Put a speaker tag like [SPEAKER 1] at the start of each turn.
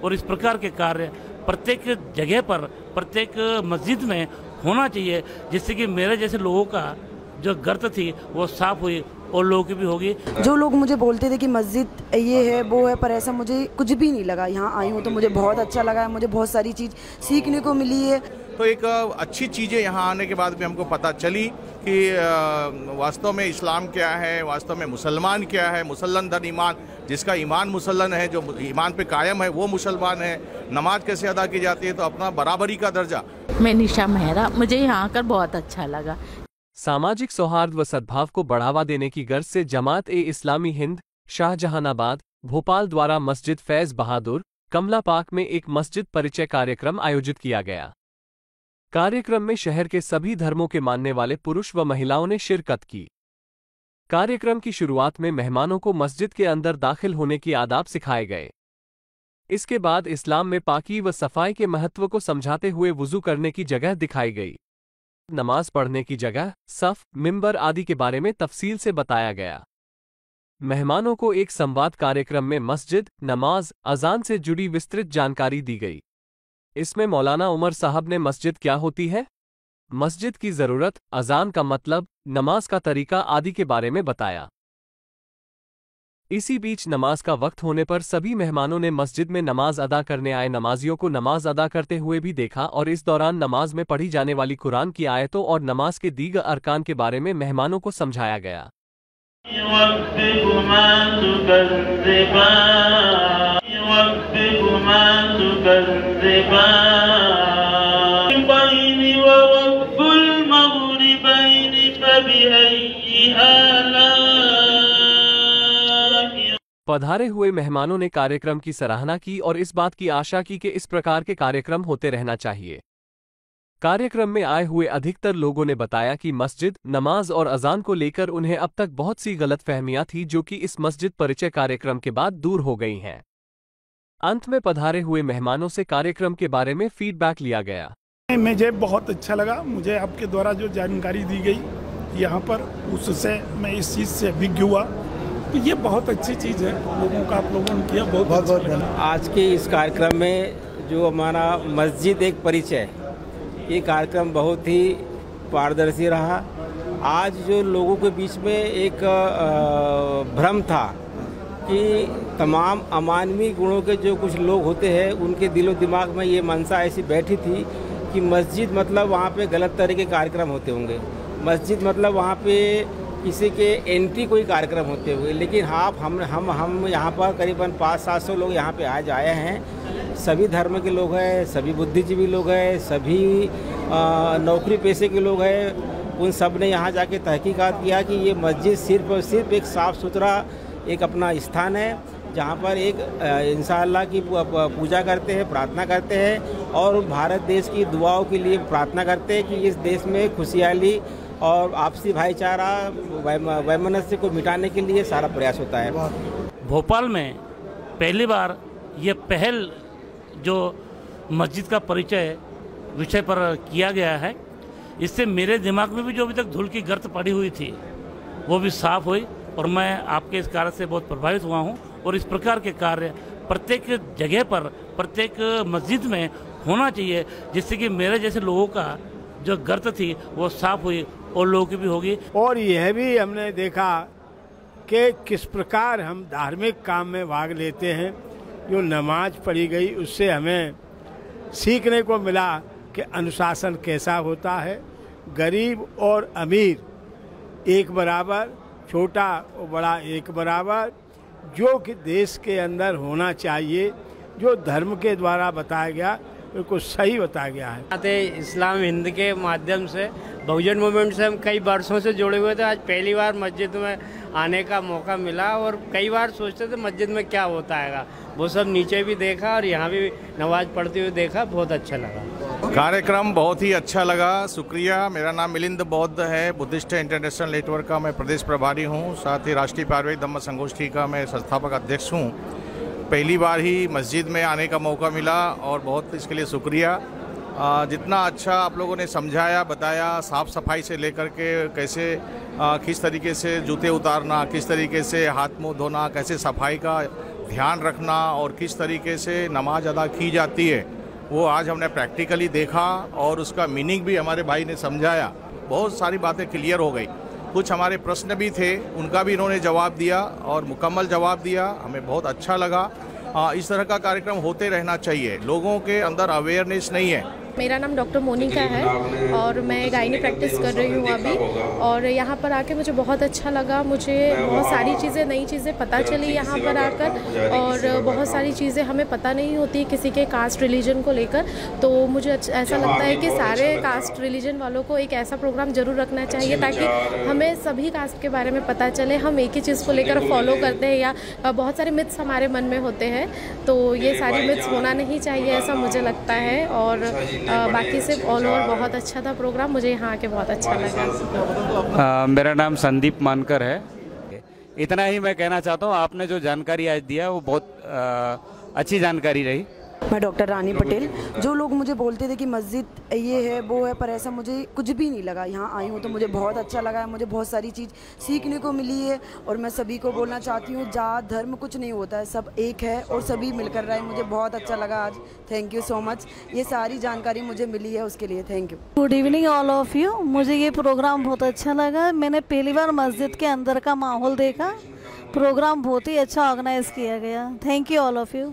[SPEAKER 1] और इस प्रकार के कार्य प्रत्येक जगह पर, प्रत्येक मस्जिद में होना चाहिए, जिससे कि मेरे जैसे लोगों का जो गर्त थी वो साफ हुई और लोगों की भी होगी।
[SPEAKER 2] जो लोग मुझे बोलते थे कि मस्जिद ये है वो है, पर ऐसा मुझे कुछ भी नहीं लगा। यहाँ आई हूँ तो मुझे बहुत अच्छा लगा है, मुझे बहुत सारी चीज़ सीखने को मिली है।
[SPEAKER 3] तो एक अच्छी चीज़ें यहाँ आने के बाद भी हमको पता चली कि वास्तव में इस्लाम क्या है, वास्तव में मुसलमान क्या है। मुसल्लन दर ईमान, जिसका ईमान मुसल्लन है, जो ईमान पे कायम है वो मुसलमान है। नमाज कैसे अदा की जाती है, तो अपना बराबरी का दर्जा।
[SPEAKER 4] मैं निशा मेहरा, मुझे यहाँ आकर बहुत अच्छा लगा।
[SPEAKER 5] सामाजिक सौहार्द व सद्भाव को बढ़ावा देने की गर्ज से जमात-ए-इस्लामी हिंद शाहजहानाबाद भोपाल द्वारा मस्जिद फैज़ बहादुर कमला पाक में एक मस्जिद परिचय कार्यक्रम आयोजित किया गया। कार्यक्रम में शहर के सभी धर्मों के मानने वाले पुरुष व महिलाओं ने शिरकत की। कार्यक्रम की शुरुआत में मेहमानों को मस्जिद के अंदर दाखिल होने की आदाब सिखाए गए। इसके बाद इस्लाम में पाकी व सफाई के महत्व को समझाते हुए वुजू करने की जगह दिखाई गई। नमाज पढ़ने की जगह, सफ, मिंबर आदि के बारे में तफसील से बताया गया। मेहमानों को एक संवाद कार्यक्रम में मस्जिद, नमाज, अजान से जुड़ी विस्तृत जानकारी दी गई। इसमें मौलाना उमर साहब ने मस्जिद क्या होती है, मस्जिद की ज़रूरत, अजान का मतलब, नमाज का तरीका आदि के बारे में बताया। इसी बीच नमाज का वक्त होने पर सभी मेहमानों ने मस्जिद में नमाज अदा करने आए नमाजियों को नमाज अदा करते हुए भी देखा और इस दौरान नमाज में पढ़ी जाने वाली कुरान की आयतों और नमाज के दीगर अरकान के बारे में मेहमानों को समझाया गया। पधारे हुए मेहमानों ने कार्यक्रम की सराहना की और इस बात की आशा की कि इस प्रकार के कार्यक्रम होते रहना चाहिए। कार्यक्रम में आए हुए अधिकतर लोगों ने बताया कि मस्जिद, नमाज और अजान को लेकर उन्हें अब तक बहुत सी गलतफहमियां थी, जो कि इस मस्जिद परिचय कार्यक्रम के बाद दूर हो गई हैं। अंत में पधारे हुए मेहमानों से कार्यक्रम के बारे में फीडबैक लिया गया।
[SPEAKER 6] मुझे बहुत अच्छा लगा। मुझे आपके द्वारा जो जानकारी दी गई यहाँ पर, उससे मैं इस चीज़ से अभिज्ञ हुआ। तो ये बहुत अच्छी चीज़ है, लोगों का आप लोगों ने किया, बहुत
[SPEAKER 7] आज के इस कार्यक्रम में जो हमारा मस्जिद एक परिचय, ये कार्यक्रम बहुत ही पारदर्शी रहा। आज जो लोगों के बीच में एक भ्रम था कि तमाम अमानवी गुणों के जो कुछ लोग होते हैं, उनके दिलो दिमाग में ये मनसा ऐसी बैठी थी कि मस्जिद मतलब वहाँ पे गलत तरह के कार्यक्रम होते होंगे, मस्जिद मतलब वहाँ पे किसी के एंटी कोई कार्यक्रम होते हुए। लेकिन हाँ, हम यहाँ पर करीबन 500-700 लोग यहाँ पे आज आए हैं। सभी धर्म के लोग हैं, सभी बुद्धिजीवी लोग हैं, सभी नौकरी पेशे के लोग हैं। उन सब ने यहाँ जाके तहकीकात किया कि ये मस्जिद सिर्फ और सिर्फ एक साफ़ सुथरा एक अपना स्थान है, जहाँ पर एक इंशाअल्लाह की पूजा करते हैं, प्रार्थना करते हैं और भारत देश की दुआओं के लिए प्रार्थना करते हैं कि इस देश में खुशहाली और आपसी भाईचारा, वैमनस्य को मिटाने के लिए सारा प्रयास होता है।
[SPEAKER 1] भोपाल में पहली बार ये पहल जो मस्जिद का परिचय विषय पर किया गया है, इससे मेरे दिमाग में भी जो अभी तक धूल की गर्त पड़ी हुई थी वो भी साफ हुई और मैं आपके इस कार्य से बहुत प्रभावित हुआ हूँ। और इस प्रकार के कार्य प्रत्येक जगह पर, प्रत्येक मस्जिद में होना चाहिए, जिससे कि मेरे जैसे लोगों का जो गर्त थी वो साफ हुई और लोगों की भी होगी।
[SPEAKER 8] और यह भी हमने देखा कि किस प्रकार हम धार्मिक काम में भाग लेते हैं। जो नमाज पढ़ी गई उससे हमें सीखने को मिला कि अनुशासन कैसा होता है, गरीब और अमीर एक बराबर, छोटा और बड़ा एक बराबर, जो कि देश के अंदर होना चाहिए, जो धर्म के द्वारा बताया गया बिल्कुल सही बताया गया है।
[SPEAKER 9] इस्लाम हिंद के माध्यम से, बहुजन मूवमेंट से हम कई वर्षों से जुड़े हुए थे। आज पहली बार मस्जिद में आने का मौका मिला और कई बार सोचते थे मस्जिद में क्या होता है, वो सब नीचे भी देखा और यहाँ भी नमाज पढ़ते हुए देखा, बहुत अच्छा लगा।
[SPEAKER 3] कार्यक्रम बहुत ही अच्छा लगा, शुक्रिया। मेरा नाम मिलिंद बौद्ध है, बुद्धिस्ट इंटरनेशनल नेटवर्क का मैं प्रदेश प्रभारी हूँ, साथ ही राष्ट्रीय पारिवारिक धम्म संगोष्ठी का मैं संस्थापक अध्यक्ष हूँ। पहली बार ही मस्जिद में आने का मौका मिला और बहुत इसके लिए शुक्रिया। जितना अच्छा आप लोगों ने समझाया, बताया, साफ़ सफाई से लेकर के कैसे किस तरीके से जूते उतारना, किस तरीके से हाथ मुंह धोना, कैसे सफाई का ध्यान रखना और किस तरीके से नमाज अदा की जाती है वो आज हमने प्रैक्टिकली देखा और उसका मीनिंग भी हमारे भाई ने समझाया। बहुत सारी बातें क्लियर हो गई। कुछ हमारे प्रश्न भी थे, उनका भी इन्होंने जवाब दिया और मुकम्मल जवाब दिया। हमें बहुत अच्छा लगा। इस तरह का कार्यक्रम होते रहना चाहिए। लोगों के अंदर अवेयरनेस नहीं है।
[SPEAKER 10] मेरा नाम डॉक्टर मोनिका है और मैं गायनी प्रैक्टिस कर रही हूँ अभी, और यहाँ पर आके मुझे बहुत अच्छा लगा। मुझे बहुत सारी चीज़ें, नई चीज़ें पता चली यहाँ पर आकर, और बहुत सारी चीज़ें हमें पता नहीं होती किसी के कास्ट रिलीजन को लेकर। तो मुझे ऐसा लगता है कि सारे कास्ट रिलीजन वालों को एक ऐसा प्रोग्राम ज़रूर रखना चाहिए ताकि हमें सभी कास्ट के बारे में पता चले। हम एक ही चीज़ को लेकर फॉलो करते हैं या बहुत सारे मिथ्स हमारे मन में होते हैं, तो ये सारी मिथ्स होना नहीं चाहिए, ऐसा मुझे लगता है। और बाकी से ऑल ओवर बहुत अच्छा था प्रोग्राम, मुझे यहाँ आके बहुत अच्छा लगा।
[SPEAKER 11] मेरा नाम संदीप मानकर है। इतना ही मैं कहना चाहता हूँ, आपने जो जानकारी आज दिया वो बहुत अच्छी जानकारी रही।
[SPEAKER 2] मैं डॉक्टर रानी पटेल। जो लोग मुझे बोलते थे कि मस्जिद ये है वो है, पर ऐसा मुझे कुछ भी नहीं लगा। यहाँ आई हूँ तो मुझे बहुत अच्छा लगा है, मुझे बहुत सारी चीज़ सीखने को मिली है। और मैं सभी को बोलना चाहती हूँ, जात धर्म कुछ नहीं होता है, सब एक है और सभी मिलकर रहे। मुझे बहुत अच्छा लगा आज। Thank you so much. ये सारी जानकारी मुझे मिली है, उसके लिए thank you.
[SPEAKER 12] Good evening all of you. मुझे ये प्रोग्राम बहुत अच्छा लगा। मैंने पहली बार मस्जिद के अंदर का माहौल देखा। प्रोग्राम बहुत ही अच्छा ऑर्गेनाइज किया गया। Thank you all of you.